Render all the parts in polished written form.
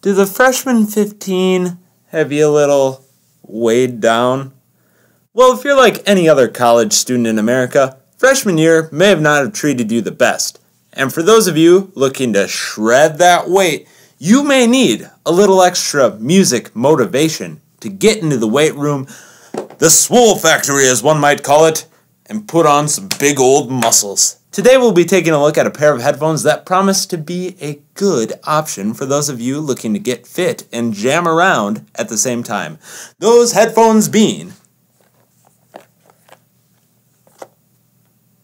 Do the freshman 15 have you a little weighed down? Well, if you're like any other college student in America, freshman year may have not treated you the best. And for those of you looking to shred that weight, you may need a little extra music motivation to get into the weight room, the swole factory as one might call it, and put on some big old muscles. Today we'll be taking a look at a pair of headphones that promise to be a good option for those of you looking to get fit and jam around at the same time. Those headphones being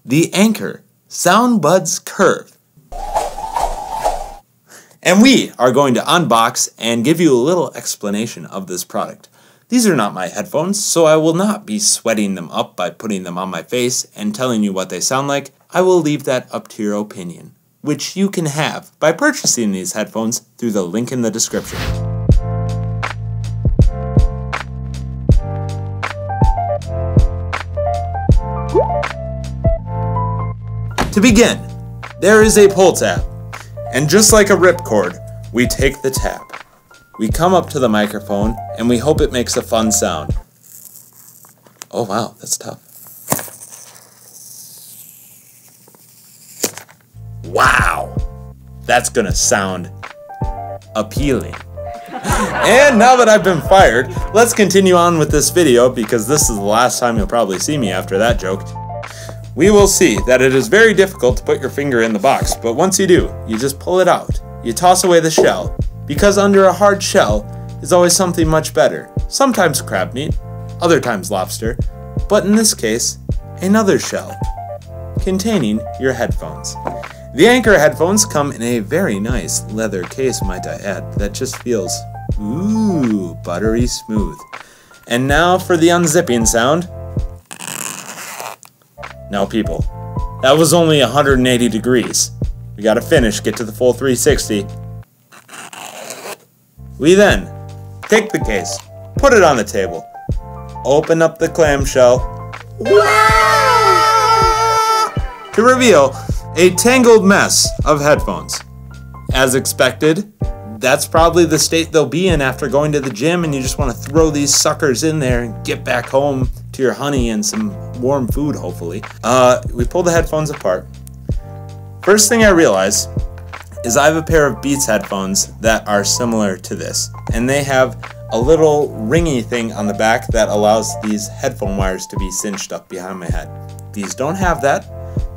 the Anker Soundbuds Curve. And we are going to unbox and give you a little explanation of this product. These are not my headphones, so I will not be sweating them up by putting them on my face and telling you what they sound like. I will leave that up to your opinion, which you can have by purchasing these headphones through the link in the description. To begin, there is a pull tab. And just like a ripcord, we take the tab. We come up to the microphone, and we hope it makes a fun sound. Oh wow, that's tough. Wow! That's gonna sound appealing. And now that I've been fired, let's continue on with this video because this is the last time you'll probably see me after that joke. We will see that it is very difficult to put your finger in the box, but once you do, you just pull it out. You toss away the shell, because under a hard shell is always something much better. Sometimes crab meat, other times lobster, but in this case, another shell containing your headphones. The Anker headphones come in a very nice leather case, might I add, that just feels, ooh, buttery smooth. And now for the unzipping sound. Now people, that was only 180 degrees. We gotta finish, get to the full 360. We then take the case, put it on the table, open up the clamshell, to reveal a tangled mess of headphones. As expected, that's probably the state they'll be in after going to the gym and you just want to throw these suckers in there and get back home to your honey and some warm food, hopefully. We pull the headphones apart. First thing I realize is I have a pair of Beats headphones that are similar to this, and they have a little ringy thing on the back that allows these headphone wires to be cinched up behind my head. These don't have that.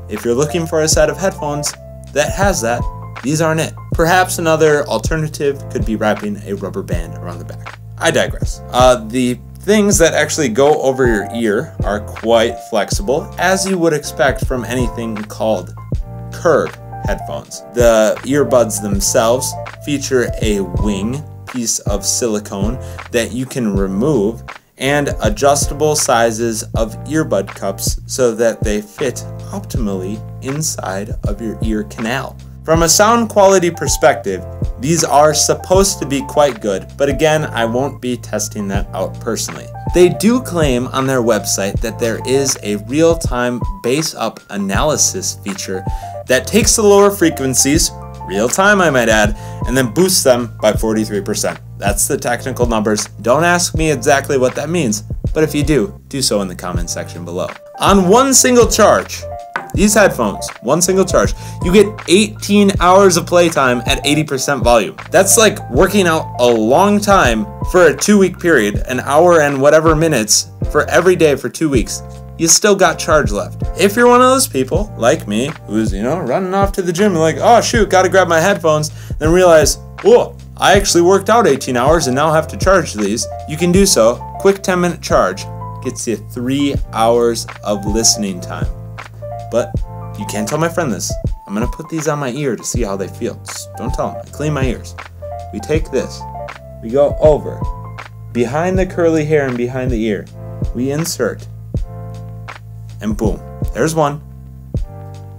If you're looking for a set of headphones that has that, these aren't it. Perhaps another alternative could be wrapping a rubber band around the back. I digress. The things that actually go over your ear are quite flexible, as you would expect from anything called Curve headphones. The earbuds themselves feature a wing piece of silicone that you can remove and adjustable sizes of earbud cups so that they fit optimally inside of your ear canal. From a sound quality perspective, these are supposed to be quite good, but again, I won't be testing that out personally. They do claim on their website that there is a real-time bass-up analysis feature that takes the lower frequencies, real-time I might add, and then boosts them by 43%. That's the technical numbers. Don't ask me exactly what that means, but if you do, do so in the comment section below. On one single charge, these headphones, one single charge, you get 18 hours of playtime at 80% volume. That's like working out a long time for a 2-week period, an hour and whatever minutes for every day for 2 weeks. You still got charge left. If you're one of those people, like me, who's, running off to the gym and like, oh shoot, gotta grab my headphones, then realize, whoa, I actually worked out 18 hours and now have to charge these, you can do so. Quick 10-minute charge gets you 3 hours of listening time. But you can't tell my friend this. I'm gonna put these on my ear to see how they feel. Just don't tell him. I clean my ears. We take this. We go over. Behind the curly hair and behind the ear. We insert. And boom. There's one.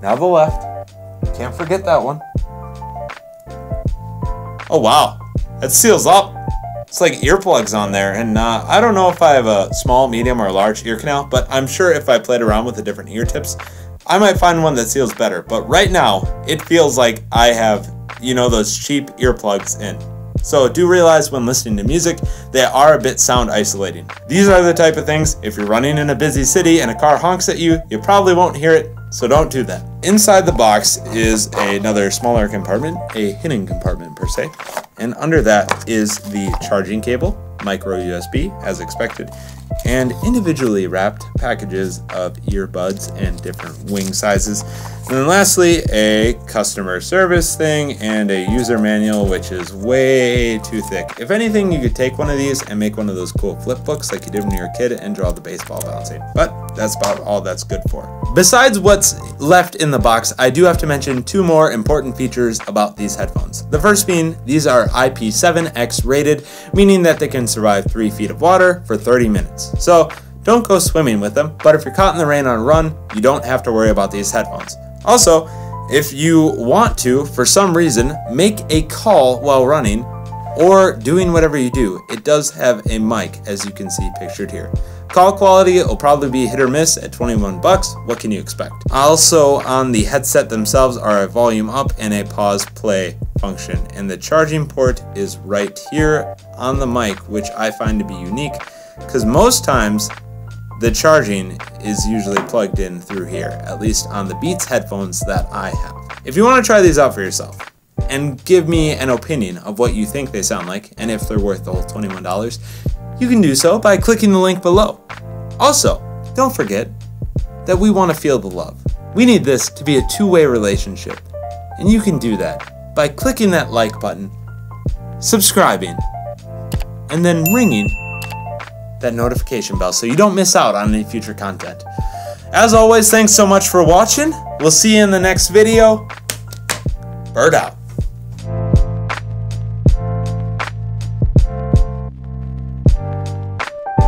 Now the left. Can't forget that one. Oh wow. That seals up. It's like earplugs on there, and I don't know if I have a small, medium, or large ear canal, but I'm sure if I played around with the different ear tips, I might find one that seals better. But right now, it feels like I have, those cheap earplugs in. So do realize when listening to music, they are a bit sound isolating. These are the type of things, if you're running in a busy city and a car honks at you, you probably won't hear it, so don't do that. Inside the box is another smaller compartment, a hidden compartment per se, and under that is the charging cable, micro USB as expected, and individually wrapped packages of earbuds and different wing sizes. And then lastly, a customer service thing and a user manual, which is way too thick. If anything, you could take one of these and make one of those cool flip books like you did when you were a kid and draw the baseball bouncing. But that's about all that's good for. Besides what's left in the box, I do have to mention two more important features about these headphones. The first being, these are IP7X rated, meaning that they can survive 3 feet of water for 30 minutes. So don't go swimming with them, but if you're caught in the rain on a run, you don't have to worry about these headphones. Also, if you want to, for some reason, make a call while running or doing whatever you do, it does have a mic, as you can see pictured here. Call quality will probably be hit or miss at 21 bucks. What can you expect? Also, on the headset themselves are a volume up and a pause play function, and the charging port is right here on the mic, which I find to be unique because most times the charging is usually plugged in through here, at least on the Beats headphones that I have. If you want to try these out for yourself and give me an opinion of what you think they sound like and if they're worth the whole $21, you can do so by clicking the link below. Also, don't forget that we want to feel the love. We need this to be a two-way relationship, and you can do that by clicking that like button, subscribing, and then ringing that notification bell so you don't miss out on any future content. As always, thanks so much for watching. We'll see you in the next video. Bird out.